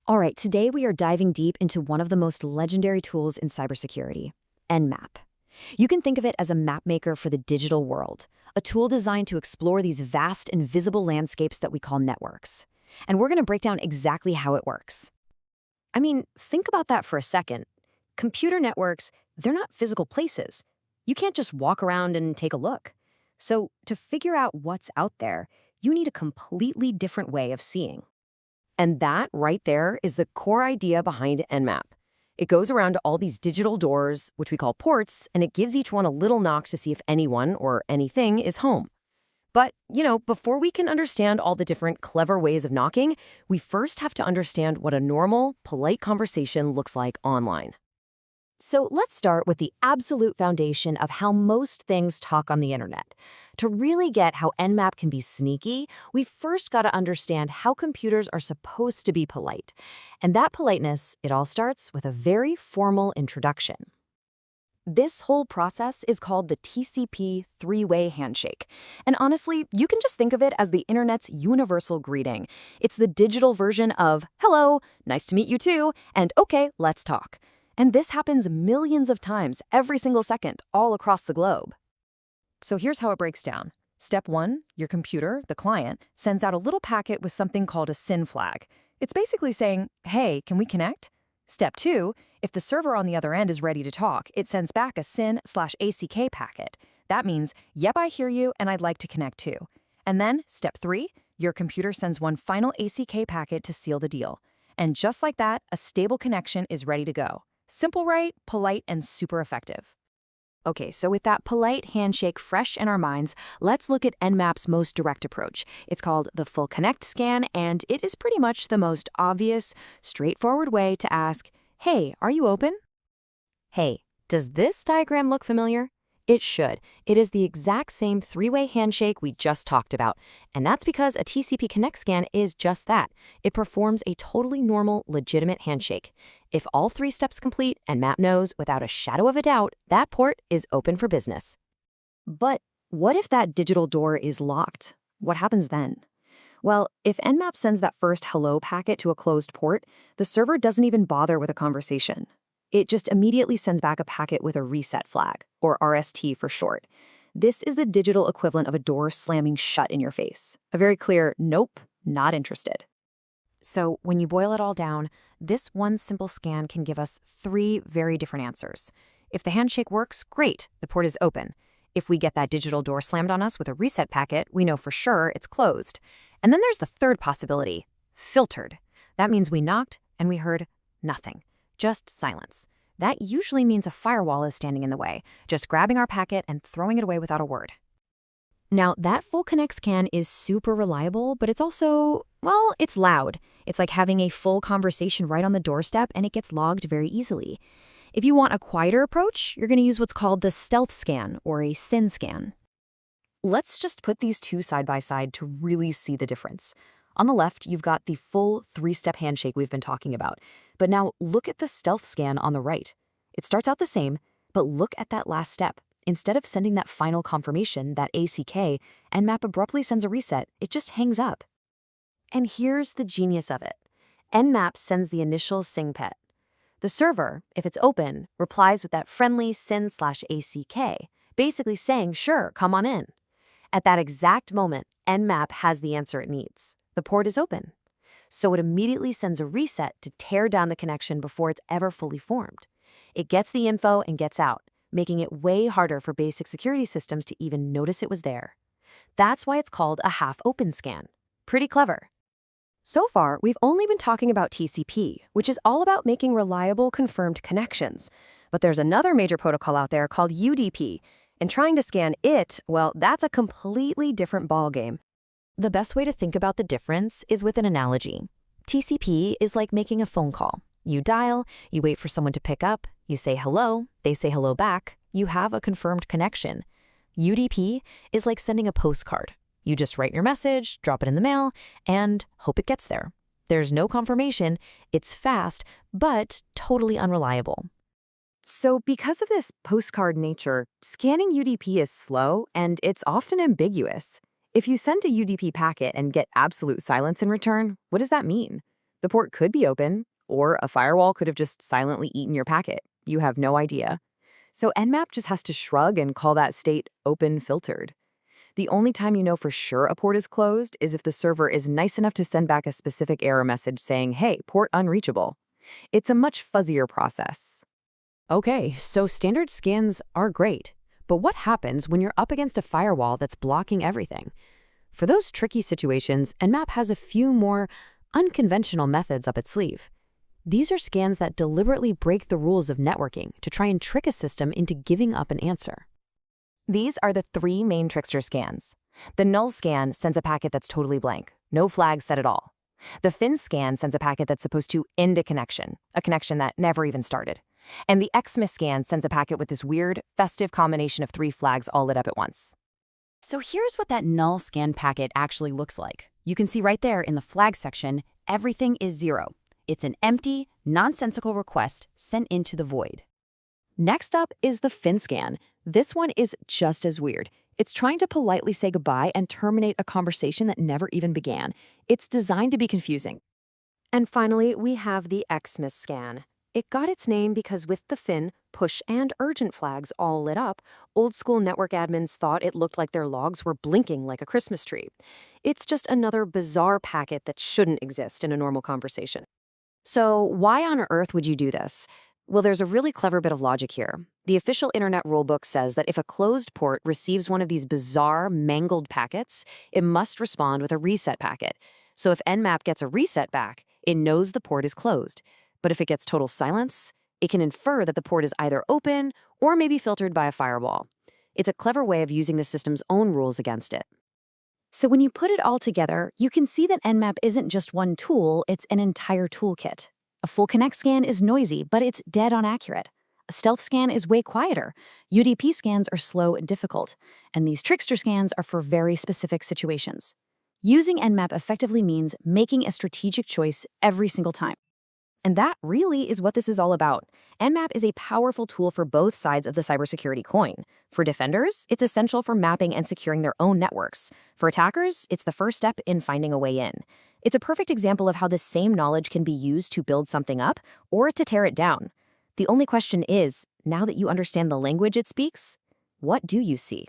All right, today we are diving deep into one of the most legendary tools in cybersecurity, Nmap. You can think of it as a map maker for the digital world, a tool designed to explore these vast, invisible landscapes that we call networks. And we're going to break down exactly how it works. I mean, think about that for a second. Computer networks, they're not physical places. You can't just walk around and take a look. So, to figure out what's out there, you need a completely different way of seeing. And that right there is the core idea behind Nmap. It goes around to all these digital doors, which we call ports, and it gives each one a little knock to see if anyone or anything is home. But, before we can understand all the different clever ways of knocking, we first have to understand what a normal, polite conversation looks like online. So let's start with the absolute foundation of how most things talk on the internet. To really get how Nmap can be sneaky, we've first got to understand how computers are supposed to be polite. And that politeness, it all starts with a very formal introduction. This whole process is called the TCP three-way handshake. And honestly, you can just think of it as the internet's universal greeting. It's the digital version of, hello, nice to meet you too, and okay, let's talk. And this happens millions of times every single second all across the globe. So here's how it breaks down. Step 1, your computer, the client, sends out a little packet with something called a SYN flag. It's basically saying, hey, can we connect? Step 2, if the server on the other end is ready to talk, it sends back a SYN/ACK packet. That means, yep, I hear you and I'd like to connect too. And then, step 3, your computer sends one final ACK packet to seal the deal. And just like that, a stable connection is ready to go. Simple, right? Polite, and super effective. Okay, so with that polite handshake fresh in our minds, let's look at Nmap's most direct approach. It's called the full connect scan, and it is pretty much the most obvious, straightforward way to ask, hey, are you open? Hey, does this diagram look familiar? It should. It is the exact same three-way handshake we just talked about. And that's because a TCP connect scan is just that. It performs a totally normal, legitimate handshake. If all 3 steps complete, Nmap knows without a shadow of a doubt that port is open for business. But what if that digital door is locked? What happens then? Well, if Nmap sends that first hello packet to a closed port, the server doesn't even bother with a conversation. It just immediately sends back a packet with a reset flag, or RST for short. This is the digital equivalent of a door slamming shut in your face. A very clear, nope, not interested. So when you boil it all down, this one simple scan can give us 3 very different answers. If the handshake works, great, the port is open. If we get that digital door slammed on us with a reset packet, we know for sure it's closed. And then there's the third possibility, filtered. That means we knocked and we heard nothing. Just silence. That usually means a firewall is standing in the way, just grabbing our packet and throwing it away without a word. Now, that full connect scan is super reliable, but it's also, well, it's loud. It's like having a full conversation right on the doorstep, and it gets logged very easily. If you want a quieter approach, you're going to use what's called the stealth scan, or a SYN scan. Let's just put these two side by side to really see the difference. On the left, you've got the full 3-step handshake we've been talking about. But now look at the stealth scan on the right. It starts out the same, but look at that last step. Instead of sending that final confirmation, that ACK, Nmap abruptly sends a reset. It just hangs up. And here's the genius of it. Nmap sends the initial SYNPET. The server, if it's open, replies with that friendly SYN/ACK, basically saying, sure, come on in. At that exact moment, Nmap has the answer it needs. The port is open. So it immediately sends a reset to tear down the connection before it's ever fully formed. It gets the info and gets out, making it way harder for basic security systems to even notice it was there. That's why it's called a half-open scan. Pretty clever. So far, we've only been talking about TCP, which is all about making reliable, confirmed connections. But there's another major protocol out there called UDP, and trying to scan it, well, that's a completely different ballgame. The best way to think about the difference is with an analogy. TCP is like making a phone call. You dial, you wait for someone to pick up, you say hello, they say hello back, you have a confirmed connection. UDP is like sending a postcard. You just write your message, drop it in the mail, and hope it gets there. There's no confirmation, it's fast, but totally unreliable. So because of this postcard nature, scanning UDP is slow and it's often ambiguous. If you send a UDP packet and get absolute silence in return, what does that mean? The port could be open, or a firewall could have just silently eaten your packet. You have no idea. So Nmap just has to shrug and call that state open filtered. The only time you know for sure a port is closed is if the server is nice enough to send back a specific error message saying, hey, port unreachable. It's a much fuzzier process. Okay, so standard scans are great, but what happens when you're up against a firewall that's blocking everything? For those tricky situations, Nmap has a few more unconventional methods up its sleeve. These are scans that deliberately break the rules of networking to try and trick a system into giving up an answer. These are the three main trickster scans. The null scan sends a packet that's totally blank, no flags set at all. The fin scan sends a packet that's supposed to end a connection that never even started. And the Xmas scan sends a packet with this weird, festive combination of three flags all lit up at once. So here's what that null scan packet actually looks like. You can see right there in the flag section, everything is 0. It's an empty, nonsensical request sent into the void. Next up is the fin scan. This one is just as weird. It's trying to politely say goodbye and terminate a conversation that never even began. It's designed to be confusing. And finally, we have the Xmas scan. It got its name because with the fin, push, and urgent flags all lit up, old-school network admins thought it looked like their logs were blinking like a Christmas tree. It's just another bizarre packet that shouldn't exist in a normal conversation. So why on earth would you do this? Well, there's a really clever bit of logic here. The official Internet Rulebook says that if a closed port receives one of these bizarre, mangled packets, it must respond with a reset packet. So if Nmap gets a reset back, it knows the port is closed. But if it gets total silence, it can infer that the port is either open or maybe filtered by a firewall. It's a clever way of using the system's own rules against it. So when you put it all together, you can see that Nmap isn't just one tool, it's an entire toolkit. A full connect scan is noisy, but it's dead on accurate. A stealth scan is way quieter. UDP scans are slow and difficult. And these trickster scans are for very specific situations. Using Nmap effectively means making a strategic choice every single time. And that really is what this is all about. Nmap is a powerful tool for both sides of the cybersecurity coin. For defenders, it's essential for mapping and securing their own networks. For attackers, it's the first step in finding a way in. It's a perfect example of how the same knowledge can be used to build something up or to tear it down. The only question is, now that you understand the language it speaks, what do you see?